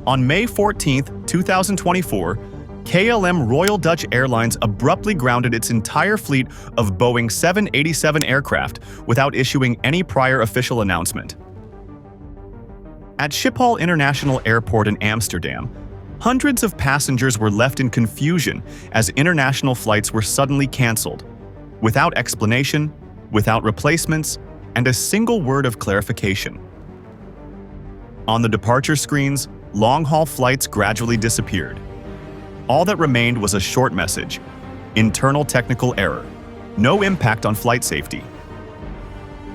On May 14, 2024, KLM Royal Dutch Airlines abruptly grounded its entire fleet of Boeing 787 aircraft without issuing any prior official announcement. At Schiphol International Airport in Amsterdam, hundreds of passengers were left in confusion as international flights were suddenly cancelled, without explanation, without replacements, and a single word of clarification. On the departure screens, long-haul flights gradually disappeared. All that remained was a short message: internal technical error, no impact on flight safety.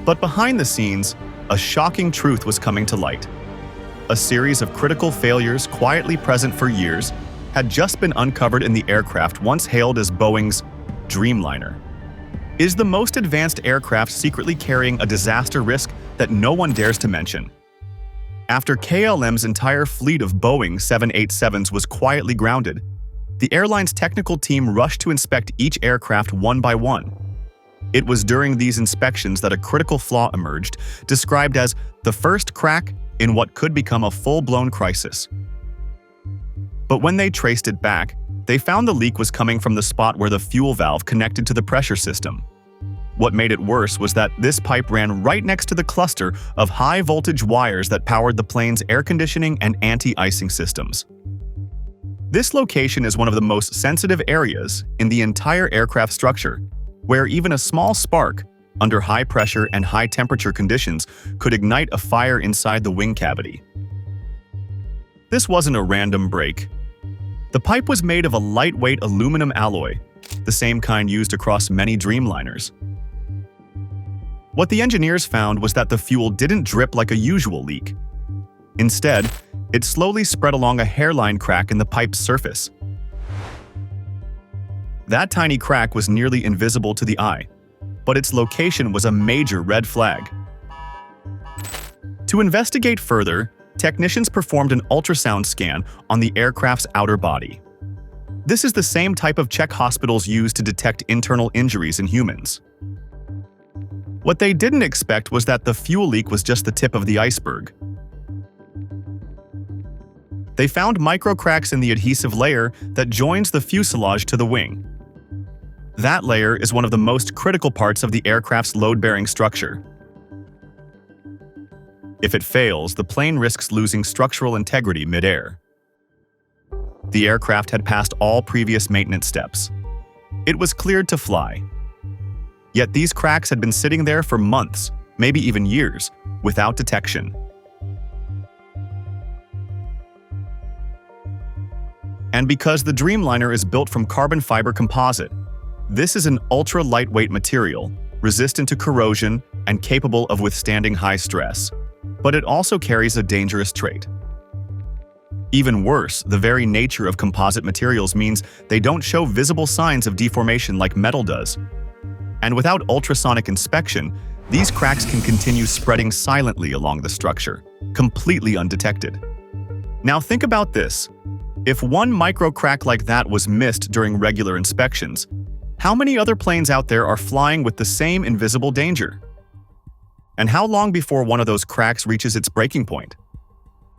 But behind the scenes, a shocking truth was coming to light. A series of critical failures quietly present for years had just been uncovered in the aircraft once hailed as Boeing's Dreamliner. Is the most advanced aircraft secretly carrying a disaster risk that no one dares to mention? After KLM's entire fleet of Boeing 787s was quietly grounded, the airline's technical team rushed to inspect each aircraft one by one. It was during these inspections that a critical flaw emerged, described as the first crack in what could become a full-blown crisis. But when they traced it back, they found the leak was coming from the spot where the fuel valve connected to the pressure system. What made it worse was that this pipe ran right next to the cluster of high-voltage wires that powered the plane's air conditioning and anti-icing systems. This location is one of the most sensitive areas in the entire aircraft structure, where even a small spark, under high pressure and high temperature conditions, could ignite a fire inside the wing cavity. This wasn't a random break. The pipe was made of a lightweight aluminum alloy, the same kind used across many Dreamliners. What the engineers found was that the fuel didn't drip like a usual leak. Instead, it slowly spread along a hairline crack in the pipe's surface. That tiny crack was nearly invisible to the eye, but its location was a major red flag. To investigate further, technicians performed an ultrasound scan on the aircraft's outer body. This is the same type of check hospitals use to detect internal injuries in humans. What they didn't expect was that the fuel leak was just the tip of the iceberg. They found microcracks in the adhesive layer that joins the fuselage to the wing. That layer is one of the most critical parts of the aircraft's load-bearing structure. If it fails, the plane risks losing structural integrity midair. The aircraft had passed all previous maintenance steps. It was cleared to fly. Yet these cracks had been sitting there for months, maybe even years, without detection. And because the Dreamliner is built from carbon fiber composite, this is an ultra-lightweight material, resistant to corrosion and capable of withstanding high stress. But it also carries a dangerous trait. Even worse, the very nature of composite materials means they don't show visible signs of deformation like metal does. And without ultrasonic inspection, these cracks can continue spreading silently along the structure, completely undetected. Now think about this. If one microcrack like that was missed during regular inspections, how many other planes out there are flying with the same invisible danger? And how long before one of those cracks reaches its breaking point?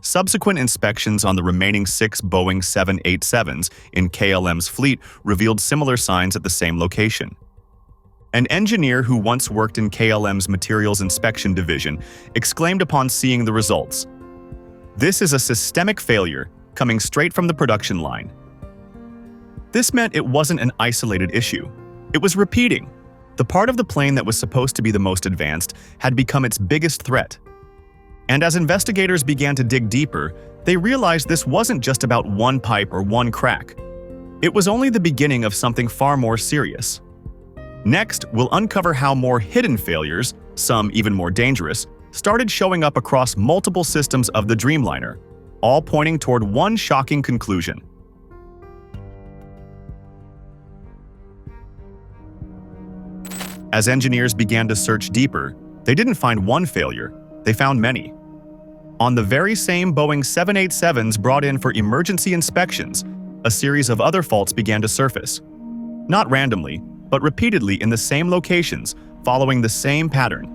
Subsequent inspections on the remaining 6 Boeing 787s in KLM's fleet revealed similar signs at the same location. An engineer who once worked in KLM's materials inspection division exclaimed upon seeing the results, "This is a systemic failure coming straight from the production line." This meant it wasn't an isolated issue. It was repeating. The part of the plane that was supposed to be the most advanced had become its biggest threat. And as investigators began to dig deeper, they realized this wasn't just about one pipe or one crack. It was only the beginning of something far more serious. Next, we'll uncover how more hidden failures, some even more dangerous, started showing up across multiple systems of the Dreamliner, all pointing toward one shocking conclusion. As engineers began to search deeper, they didn't find one failure, they found many. On the very same Boeing 787s brought in for emergency inspections, a series of other faults began to surface. Not randomly, but repeatedly in the same locations, following the same pattern.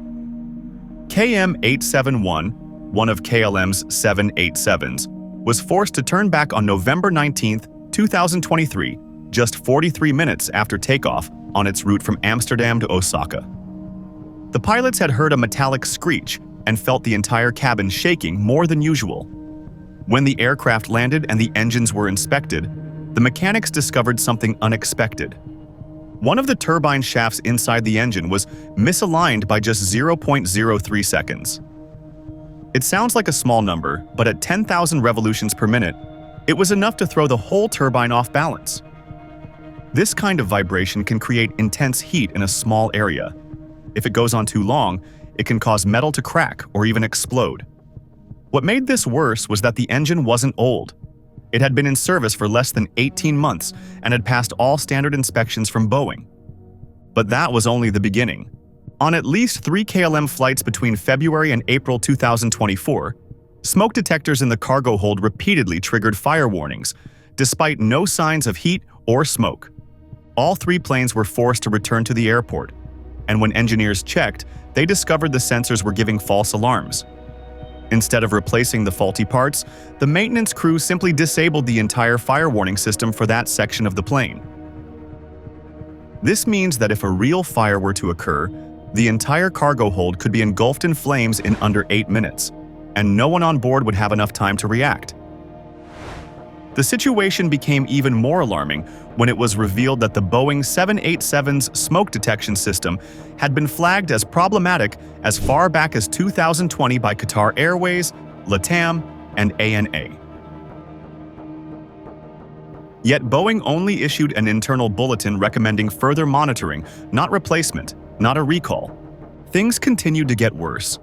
KM871, one of KLM's 787s, was forced to turn back on November 19, 2023, just 43 minutes after takeoff on its route from Amsterdam to Osaka. The pilots had heard a metallic screech and felt the entire cabin shaking more than usual. When the aircraft landed and the engines were inspected, the mechanics discovered something unexpected. One of the turbine shafts inside the engine was misaligned by just 0.03 seconds. It sounds like a small number, but at 10,000 revolutions per minute, it was enough to throw the whole turbine off balance. This kind of vibration can create intense heat in a small area. If it goes on too long, it can cause metal to crack or even explode. What made this worse was that the engine wasn't old. It had been in service for less than 18 months and had passed all standard inspections from Boeing. But that was only the beginning. On at least 3 KLM flights between February and April 2024, smoke detectors in the cargo hold repeatedly triggered fire warnings, despite no signs of heat or smoke. All 3 planes were forced to return to the airport, and when engineers checked, they discovered the sensors were giving false alarms. Instead of replacing the faulty parts, the maintenance crew simply disabled the entire fire warning system for that section of the plane. This means that if a real fire were to occur, the entire cargo hold could be engulfed in flames in under 8 minutes, and no one on board would have enough time to react. The situation became even more alarming when it was revealed that the Boeing 787's smoke detection system had been flagged as problematic as far back as 2020 by Qatar Airways, LATAM, and ANA. Yet Boeing only issued an internal bulletin recommending further monitoring, not replacement, not a recall. Things continued to get worse.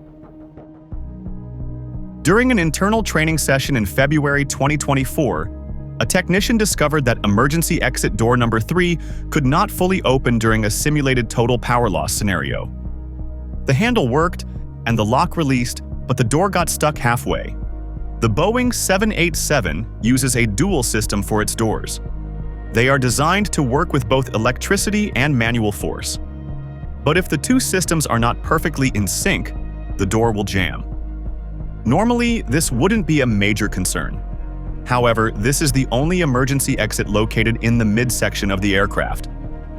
During an internal training session in February 2024, a technician discovered that emergency exit door number 3 could not fully open during a simulated total power loss scenario. The handle worked and the lock released, but the door got stuck halfway. The Boeing 787 uses a dual system for its doors. They are designed to work with both electricity and manual force. But if the 2 systems are not perfectly in sync, the door will jam. Normally, this wouldn't be a major concern. However, this is the only emergency exit located in the midsection of the aircraft,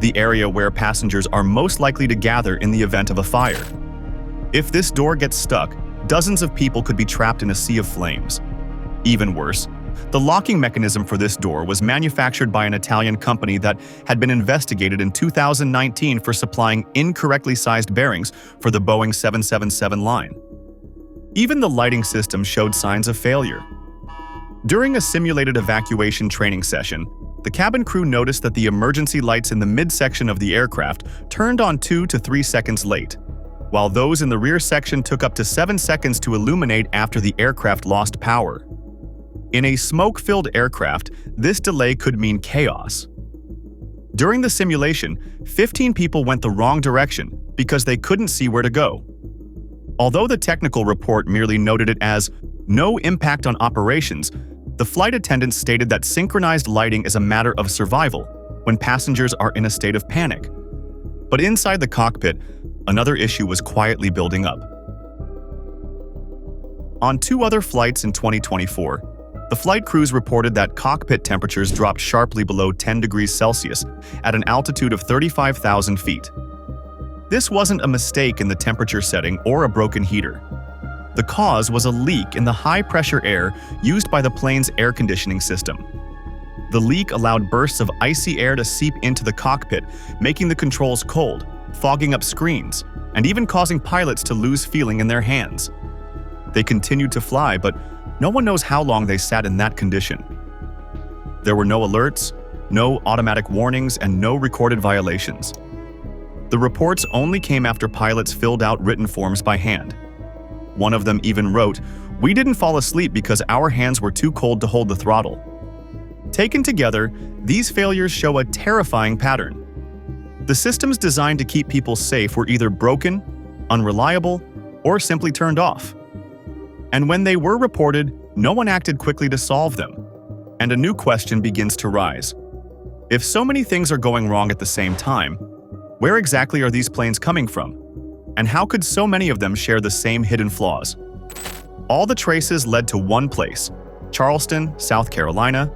the area where passengers are most likely to gather in the event of a fire. If this door gets stuck, dozens of people could be trapped in a sea of flames. Even worse, the locking mechanism for this door was manufactured by an Italian company that had been investigated in 2019 for supplying incorrectly sized bearings for the Boeing 777 line. Even the lighting system showed signs of failure. During a simulated evacuation training session, the cabin crew noticed that the emergency lights in the midsection of the aircraft turned on 2 to 3 seconds late, while those in the rear section took up to 7 seconds to illuminate after the aircraft lost power. In a smoke-filled aircraft, this delay could mean chaos. During the simulation, 15 people went the wrong direction because they couldn't see where to go. Although the technical report merely noted it as no impact on operations, the flight attendants stated that synchronized lighting is a matter of survival when passengers are in a state of panic. But inside the cockpit, another issue was quietly building up. On 2 other flights in 2024, the flight crews reported that cockpit temperatures dropped sharply below 10 degrees Celsius at an altitude of 35,000 feet. This wasn't a mistake in the temperature setting or a broken heater. The cause was a leak in the high-pressure air used by the plane's air conditioning system. The leak allowed bursts of icy air to seep into the cockpit, making the controls cold, fogging up screens, and even causing pilots to lose feeling in their hands. They continued to fly, but no one knows how long they sat in that condition. There were no alerts, no automatic warnings, and no recorded violations. The reports only came after pilots filled out written forms by hand. One of them even wrote, "We didn't fall asleep because our hands were too cold to hold the throttle." Taken together, these failures show a terrifying pattern. The systems designed to keep people safe were either broken, unreliable, or simply turned off. And when they were reported, no one acted quickly to solve them. And a new question begins to rise. If so many things are going wrong at the same time, where exactly are these planes coming from? And how could so many of them share the same hidden flaws? All the traces led to one place, Charleston, South Carolina,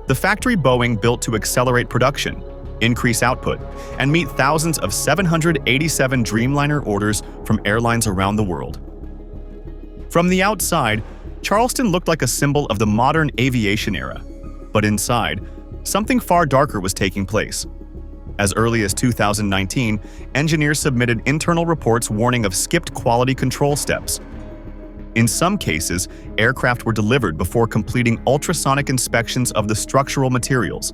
the factory Boeing built to accelerate production, increase output, and meet thousands of 787 Dreamliner orders from airlines around the world. From the outside, Charleston looked like a symbol of the modern aviation era, but inside, something far darker was taking place. As early as 2019, engineers submitted internal reports warning of skipped quality control steps. In some cases, aircraft were delivered before completing ultrasonic inspections of the structural materials,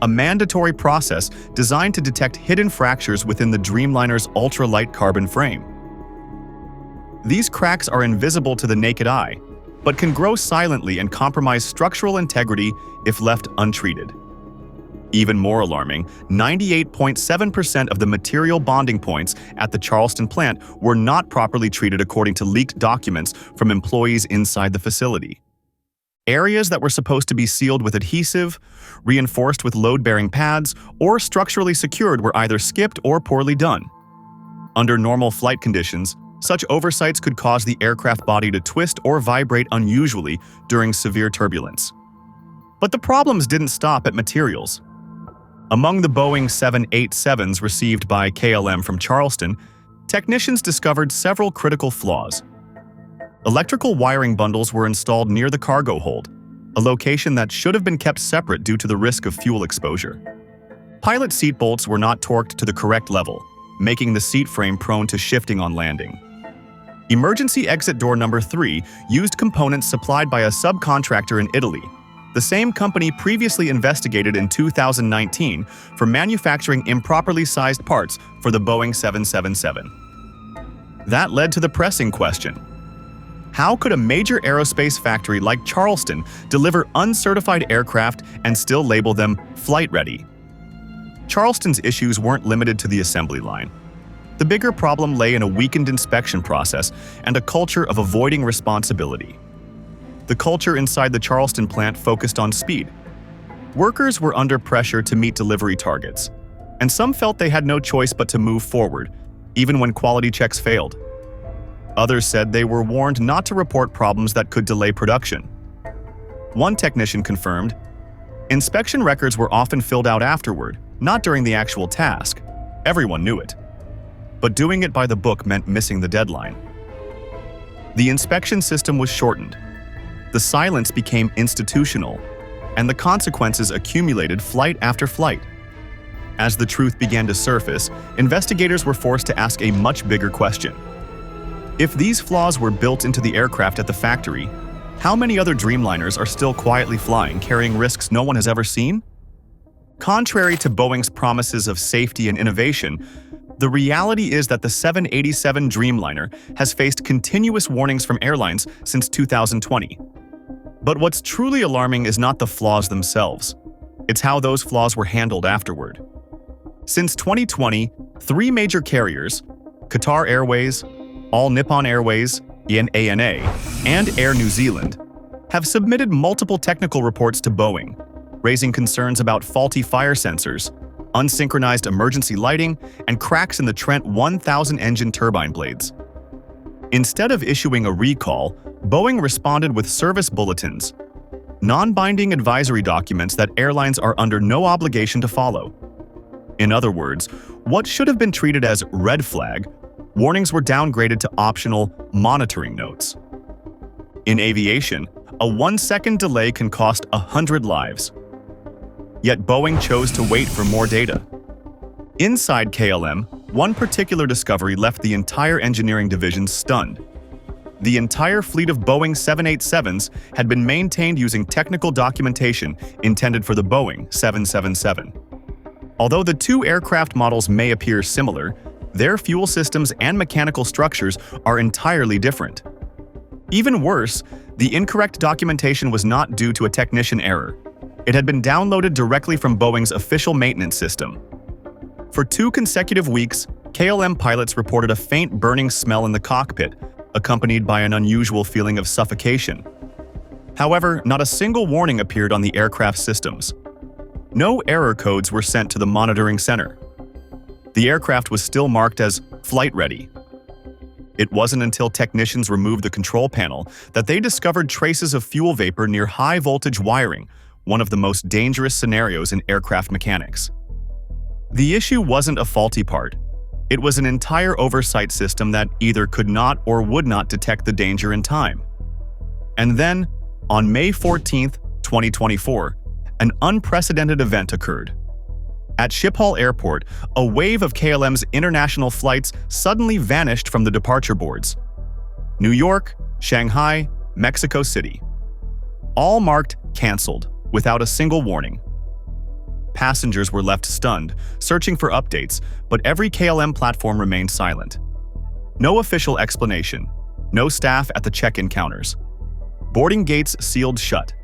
a mandatory process designed to detect hidden fractures within the Dreamliner's ultralight carbon frame. These cracks are invisible to the naked eye, but can grow silently and compromise structural integrity if left untreated. Even more alarming, 98.7% of the material bonding points at the Charleston plant were not properly treated according to leaked documents from employees inside the facility. Areas that were supposed to be sealed with adhesive, reinforced with load-bearing pads, or structurally secured were either skipped or poorly done. Under normal flight conditions, such oversights could cause the aircraft body to twist or vibrate unusually during severe turbulence. But the problems didn't stop at materials. Among the Boeing 787s received by KLM from Charleston, technicians discovered several critical flaws. Electrical wiring bundles were installed near the cargo hold, a location that should have been kept separate due to the risk of fuel exposure. Pilot seat bolts were not torqued to the correct level, making the seat frame prone to shifting on landing. Emergency exit door number 3 used components supplied by a subcontractor in Italy, the same company previously investigated in 2019 for manufacturing improperly sized parts for the Boeing 777. That led to the pressing question: how could a major aerospace factory like Charleston deliver uncertified aircraft and still label them flight-ready? Charleston's issues weren't limited to the assembly line. The bigger problem lay in a weakened inspection process and a culture of avoiding responsibility. The culture inside the Charleston plant focused on speed. Workers were under pressure to meet delivery targets, and some felt they had no choice but to move forward, even when quality checks failed. Others said they were warned not to report problems that could delay production. One technician confirmed, inspection records were often filled out afterward, not during the actual task. Everyone knew it. But doing it by the book meant missing the deadline. The inspection system was shortened. The silence became institutional, and the consequences accumulated flight after flight. As the truth began to surface, investigators were forced to ask a much bigger question. If these flaws were built into the aircraft at the factory, how many other Dreamliners are still quietly flying, carrying risks no one has ever seen? Contrary to Boeing's promises of safety and innovation, the reality is that the 787 Dreamliner has faced continuous warnings from airlines since 2020. But what's truly alarming is not the flaws themselves. It's how those flaws were handled afterward. Since 2020, 3 major carriers, Qatar Airways, All Nippon Airways, ANA, and Air New Zealand, have submitted multiple technical reports to Boeing, raising concerns about faulty fire sensors, unsynchronized emergency lighting, and cracks in the Trent 1000 engine turbine blades. Instead of issuing a recall, Boeing responded with service bulletins, non-binding advisory documents that airlines are under no obligation to follow. In other words, what should have been treated as red flag, warnings were downgraded to optional monitoring notes. In aviation, a 1-second delay can cost 100 lives. Yet Boeing chose to wait for more data. Inside KLM, one particular discovery left the entire engineering division stunned. The entire fleet of Boeing 787s had been maintained using technical documentation intended for the Boeing 777. Although the 2 aircraft models may appear similar, their fuel systems and mechanical structures are entirely different. Even worse, the incorrect documentation was not due to a technician error. It had been downloaded directly from Boeing's official maintenance system. For 2 consecutive weeks, KLM pilots reported a faint burning smell in the cockpit, accompanied by an unusual feeling of suffocation. However, not a single warning appeared on the aircraft systems. No error codes were sent to the monitoring center. The aircraft was still marked as flight ready. It wasn't until technicians removed the control panel that they discovered traces of fuel vapor near high-voltage wiring, one of the most dangerous scenarios in aircraft mechanics. The issue wasn't a faulty part. It was an entire oversight system that either could not or would not detect the danger in time. And then, on May 14, 2024, an unprecedented event occurred. At Schiphol Airport, a wave of KLM's international flights suddenly vanished from the departure boards. New York, Shanghai, Mexico City. All marked canceled, without a single warning. Passengers were left stunned, searching for updates, but every KLM platform remained silent. No official explanation, no staff at the check-in counters. Boarding gates sealed shut.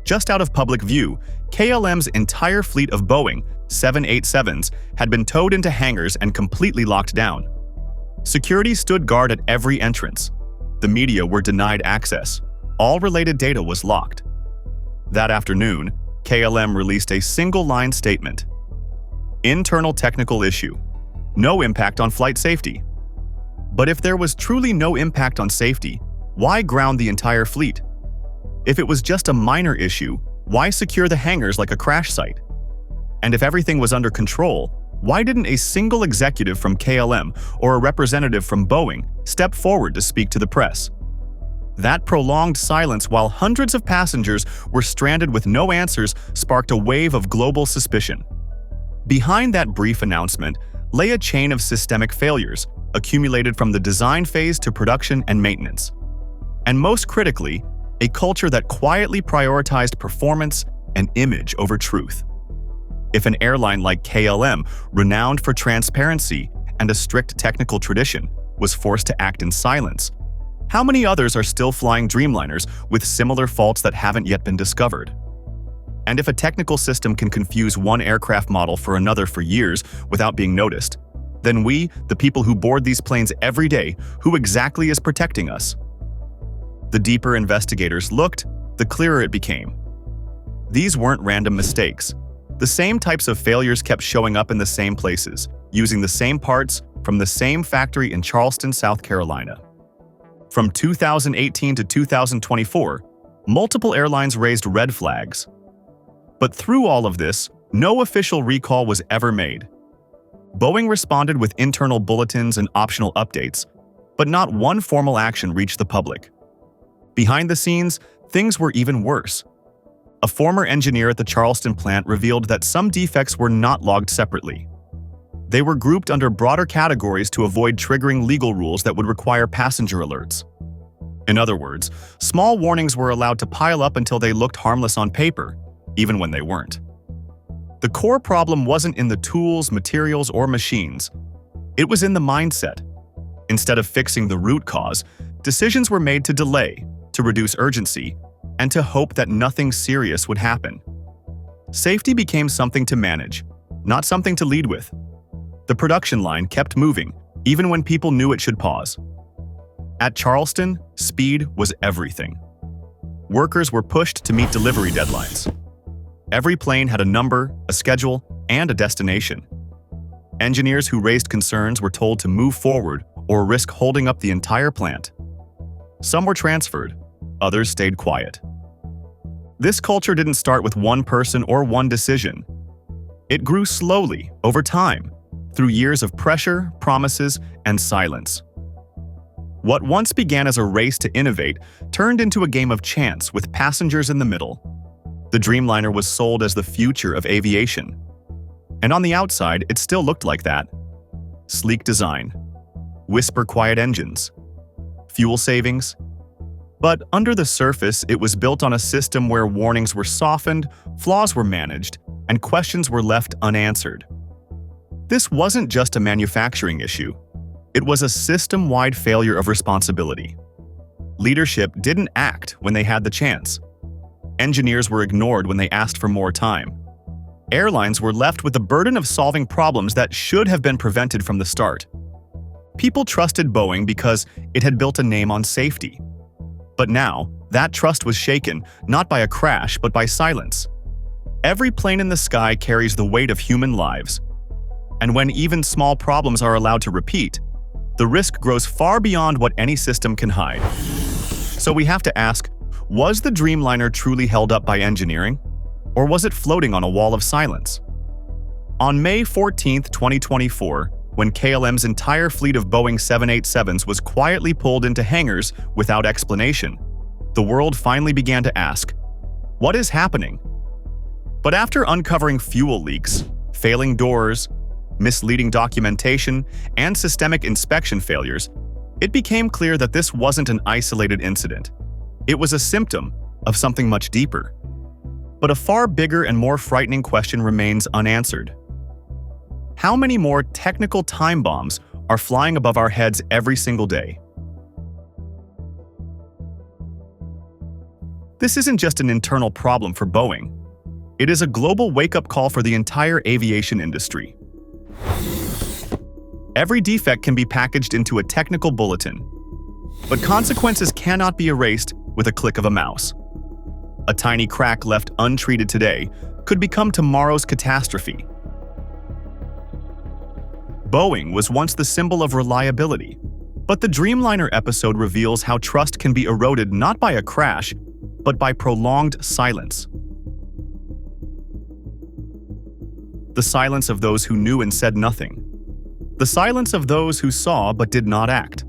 Just out of public view, KLM's entire fleet of Boeing 787s had been towed into hangars and completely locked down. Security stood guard at every entrance. The media were denied access. All related data was locked. That afternoon, KLM released a single-line statement. Internal technical issue. No impact on flight safety. But if there was truly no impact on safety, why ground the entire fleet? If it was just a minor issue, why secure the hangars like a crash site? And if everything was under control, why didn't a single executive from KLM or a representative from Boeing step forward to speak to the press? That prolonged silence while hundreds of passengers were stranded with no answers sparked a wave of global suspicion. Behind that brief announcement lay a chain of systemic failures, accumulated from the design phase to production and maintenance. And most critically, a culture that quietly prioritized performance and image over truth. If an airline like KLM, renowned for transparency and a strict technical tradition, was forced to act in silence, how many others are still flying Dreamliners with similar faults that haven't yet been discovered? And if a technical system can confuse one aircraft model for another for years without being noticed, then we, the people who board these planes every day, who exactly is protecting us? The deeper investigators looked, the clearer it became. These weren't random mistakes. The same types of failures kept showing up in the same places, using the same parts from the same factory in Charleston, South Carolina. From 2018 to 2024, multiple airlines raised red flags. But through all of this, no official recall was ever made. Boeing responded with internal bulletins and optional updates, but not one formal action reached the public. Behind the scenes, things were even worse. A former engineer at the Charleston plant revealed that some defects were not logged separately. They were grouped under broader categories to avoid triggering legal rules that would require passenger alerts. In other words, small warnings were allowed to pile up until they looked harmless on paper, even when they weren't. The core problem wasn't in the tools, materials, or machines. It was in the mindset. Instead of fixing the root cause, decisions were made to delay, to reduce urgency, and to hope that nothing serious would happen. Safety became something to manage, not something to lead with. The production line kept moving, even when people knew it should pause. At Charleston, speed was everything. Workers were pushed to meet delivery deadlines. Every plane had a number, a schedule, and a destination. Engineers who raised concerns were told to move forward or risk holding up the entire plant. Some were transferred, others stayed quiet. This culture didn't start with one person or one decision. It grew slowly, over time, through years of pressure, promises, and silence. What once began as a race to innovate turned into a game of chance with passengers in the middle. The Dreamliner was sold as the future of aviation. And on the outside, it still looked like that. Sleek design, whisper-quiet engines, fuel savings. But under the surface, it was built on a system where warnings were softened, flaws were managed, and questions were left unanswered. This wasn't just a manufacturing issue. It was a system-wide failure of responsibility. Leadership didn't act when they had the chance. Engineers were ignored when they asked for more time. Airlines were left with the burden of solving problems that should have been prevented from the start. People trusted Boeing because it had built a name on safety. But now, that trust was shaken, not by a crash, but by silence. Every plane in the sky carries the weight of human lives. And when even small problems are allowed to repeat, The risk grows far beyond what any system can hide. So we have to ask, was the Dreamliner truly held up by engineering? Or was it floating on a wall of silence? On May 14, 2024, when KLM's entire fleet of Boeing 787s was quietly pulled into hangars without explanation, the world finally began to ask, what is happening? But after uncovering fuel leaks, failing doors, misleading documentation, and systemic inspection failures, it became clear that this wasn't an isolated incident. It was a symptom of something much deeper. But a far bigger and more frightening question remains unanswered. How many more technical time bombs are flying above our heads every single day? This isn't just an internal problem for Boeing. It is a global wake-up call for the entire aviation industry. Every defect can be packaged into a technical bulletin, but consequences cannot be erased with a click of a mouse. A tiny crack left untreated today could become tomorrow's catastrophe. Boeing was once the symbol of reliability, but the Dreamliner episode reveals how trust can be eroded not by a crash, but by prolonged silence. The silence of those who knew and said nothing. The silence of those who saw but did not act.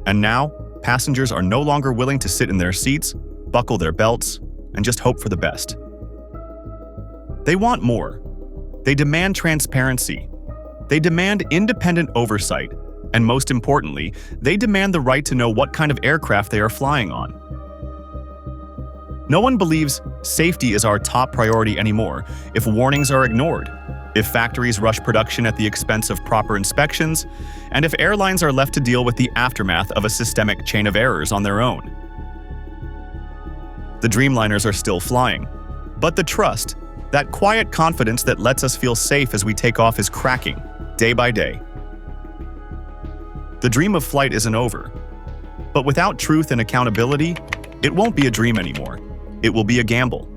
And now, passengers are no longer willing to sit in their seats, buckle their belts, and just hope for the best. They want more. They demand transparency. They demand independent oversight. And most importantly, they demand the right to know what kind of aircraft they are flying on. No one believes safety is our top priority anymore if warnings are ignored, if factories rush production at the expense of proper inspections, and if airlines are left to deal with the aftermath of a systemic chain of errors on their own. The Dreamliners are still flying, but the trust, that quiet confidence that lets us feel safe as we take off, is cracking, day by day. The dream of flight isn't over, but without truth and accountability, it won't be a dream anymore. It will be a gamble.